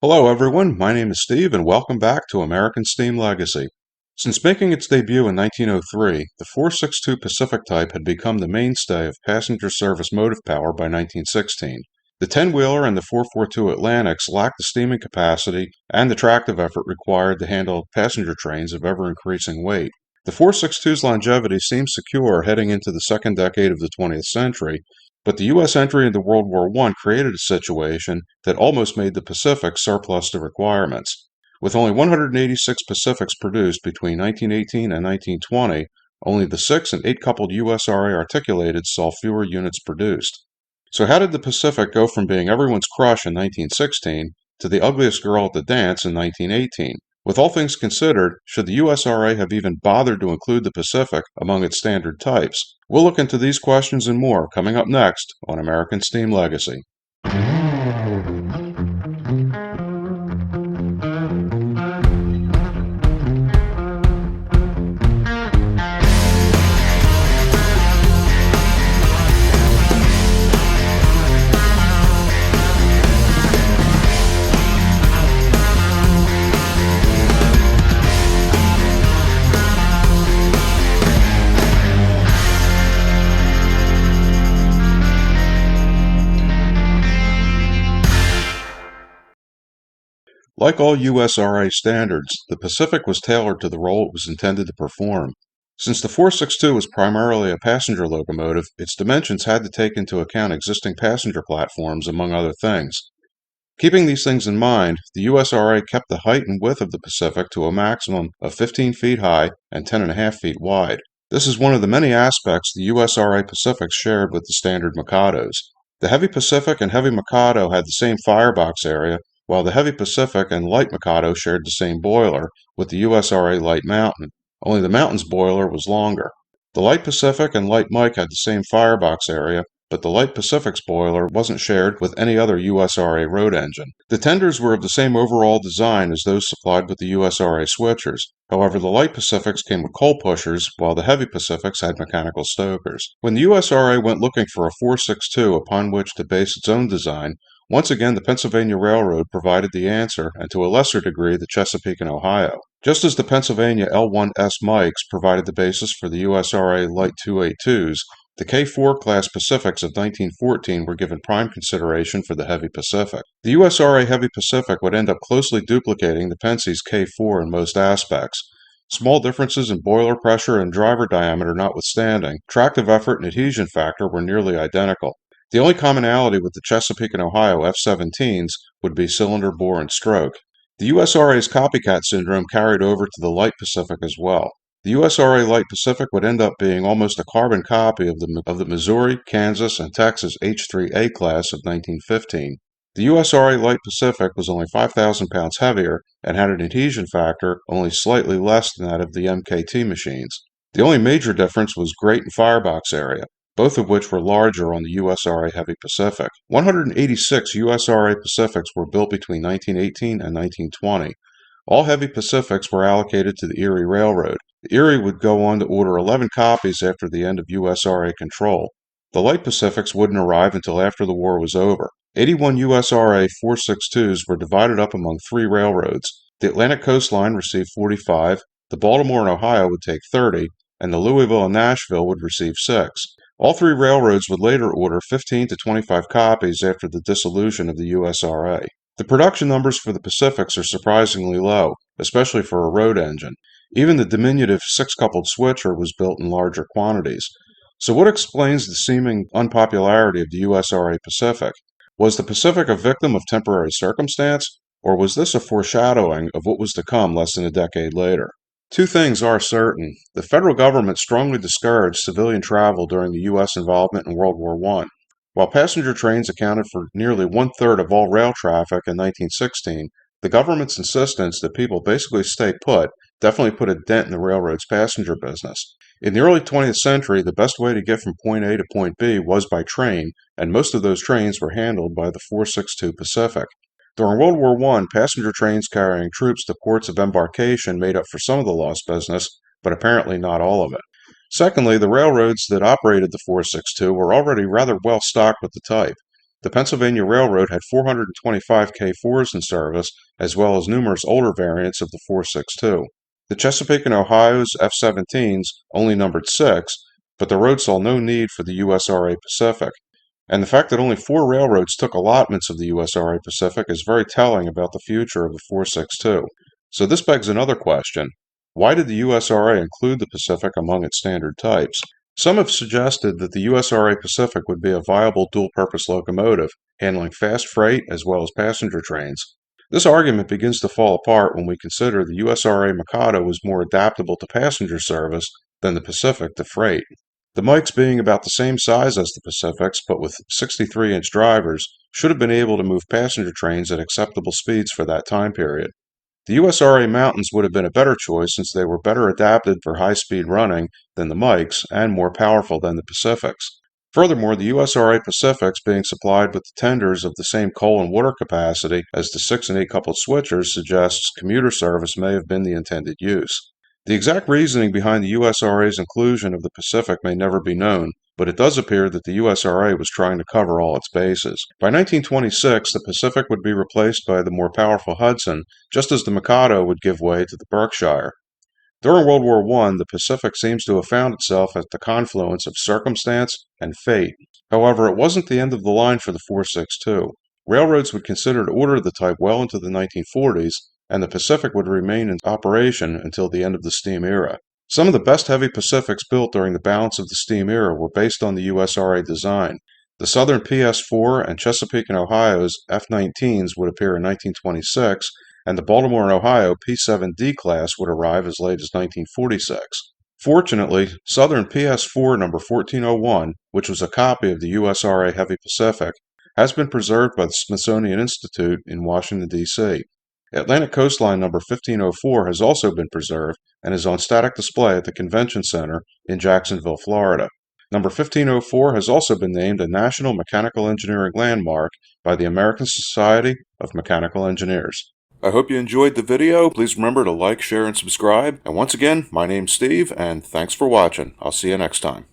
Hello everyone, my name is Steve and welcome back to American Steam Legacy. Since making its debut in 1903, the 462 Pacific type had become the mainstay of passenger service motive power by 1916. The 10-wheeler and the 442 Atlantics lacked the steaming capacity and the tractive effort required to handle passenger trains of ever-increasing weight. The 462's longevity seemed secure heading into the second decade of the 20th century, but the U.S. entry into World War I created a situation that almost made the Pacific surplus to requirements. With only 186 Pacifics produced between 1918 and 1920, only the 6 and 8 coupled USRA articulated saw fewer units produced. So how did the Pacific go from being everyone's crush in 1916 to the ugliest girl at the dance in 1918? With all things considered, should the USRA have even bothered to include the Pacific among its standard types? We'll look into these questions and more coming up next on American Steam Legacy. Like all USRA standards, the Pacific was tailored to the role it was intended to perform. Since the 462 was primarily a passenger locomotive, its dimensions had to take into account existing passenger platforms, among other things. Keeping these things in mind, the USRA kept the height and width of the Pacific to a maximum of 15 feet high and 10.5 feet wide. This is one of the many aspects the USRA Pacifics shared with the standard Mikados. The Heavy Pacific and Heavy Mikado had the same firebox area, while the Heavy Pacific and Light Mikado shared the same boiler with the USRA Light Mountain, only the Mountain's boiler was longer. The Light Pacific and Light Mike had the same firebox area, but the Light Pacific's boiler wasn't shared with any other USRA road engine. The tenders were of the same overall design as those supplied with the USRA switchers. However, the Light Pacifics came with coal pushers, while the Heavy Pacifics had mechanical stokers. When the USRA went looking for a 462 upon which to base its own design, once again the Pennsylvania Railroad provided the answer, and to a lesser degree the Chesapeake and Ohio. Just as the Pennsylvania L1S Mikes provided the basis for the USRA Light 282s, the K4 class Pacifics of 1914 were given prime consideration for the Heavy Pacific. The USRA Heavy Pacific would end up closely duplicating the Penske's K4 in most aspects. Small differences in boiler pressure and driver diameter notwithstanding, tractive effort and adhesion factor were nearly identical. The only commonality with the Chesapeake and Ohio F-17s would be cylinder bore and stroke. The USRA's copycat syndrome carried over to the Light Pacific as well. The USRA Light Pacific would end up being almost a carbon copy of the Missouri, Kansas, and Texas H-3A class of 1915. The USRA Light Pacific was only 5,000 pounds heavier and had an adhesion factor only slightly less than that of the MKT machines. The only major difference was grate and firebox area, both of which were larger on the USRA Heavy Pacific. 186 USRA Pacifics were built between 1918 and 1920. All Heavy Pacifics were allocated to the Erie Railroad. The Erie would go on to order 11 copies after the end of USRA control. The Light Pacifics wouldn't arrive until after the war was over. 81 USRA 462s were divided up among 3 railroads. The Atlantic Coast Line received 45, the Baltimore and Ohio would take 30, and the Louisville and Nashville would receive 6. All 3 railroads would later order 15 to 25 copies after the dissolution of the USRA. The production numbers for the Pacifics are surprisingly low, especially for a road engine. Even the diminutive 6-coupled switcher was built in larger quantities. So what explains the seeming unpopularity of the USRA Pacific? Was the Pacific a victim of temporary circumstance, or was this a foreshadowing of what was to come less than a decade later? 2 things are certain. The federal government strongly discouraged civilian travel during the U.S. involvement in World War I. While passenger trains accounted for nearly 1/3 of all rail traffic in 1916, the government's insistence that people basically stay put definitely put a dent in the railroad's passenger business. In the early 20th century, the best way to get from point A to point B was by train, and most of those trains were handled by the 462 Pacific. During World War I, passenger trains carrying troops to ports of embarkation made up for some of the lost business, but apparently not all of it. Secondly, the railroads that operated the 462 were already rather well stocked with the type. The Pennsylvania Railroad had 425 K4s in service, as well as numerous older variants of the 462. The Chesapeake and Ohio's F-17s only numbered 6, but the road saw no need for the USRA Pacific. And the fact that only 4 railroads took allotments of the USRA Pacific is very telling about the future of the 462. So this begs another question. Why did the USRA include the Pacific among its standard types? Some have suggested that the USRA Pacific would be a viable dual-purpose locomotive, handling fast freight as well as passenger trains. This argument begins to fall apart when we consider the USRA Mikado was more adaptable to passenger service than the Pacific to freight. The Mikes, being about the same size as the Pacifics but with 63-inch drivers, should have been able to move passenger trains at acceptable speeds for that time period. The USRA Mountains would have been a better choice since they were better adapted for high-speed running than the Mikes and more powerful than the Pacifics. Furthermore, the USRA Pacifics, being supplied with the tenders of the same coal and water capacity as the 6 and 8 coupled switchers, suggests commuter service may have been the intended use. The exact reasoning behind the USRA's inclusion of the Pacific may never be known, but it does appear that the USRA was trying to cover all its bases. By 1926, the Pacific would be replaced by the more powerful Hudson, just as the Mikado would give way to the Berkshire. During World War I, the Pacific seems to have found itself at the confluence of circumstance and fate. However, it wasn't the end of the line for the 462. Railroads would consider to order the type well into the 1940s, and the Pacific would remain in operation until the end of the steam era. Some of the best heavy Pacifics built during the balance of the steam era were based on the USRA design. The Southern PS4 and Chesapeake and Ohio's F-19s would appear in 1926, and the Baltimore and Ohio P-7D class would arrive as late as 1946. Fortunately, Southern PS4 number 1401, which was a copy of the USRA Heavy Pacific, has been preserved by the Smithsonian Institute in Washington, D.C. Atlantic Coastline number 1504 has also been preserved and is on static display at the Convention Center in Jacksonville, Florida. Number 1504 has also been named a National Mechanical Engineering Landmark by the American Society of Mechanical Engineers. I hope you enjoyed the video. Please remember to like, share, and subscribe. And once again, my name's Steve, and thanks for watching. I'll see you next time.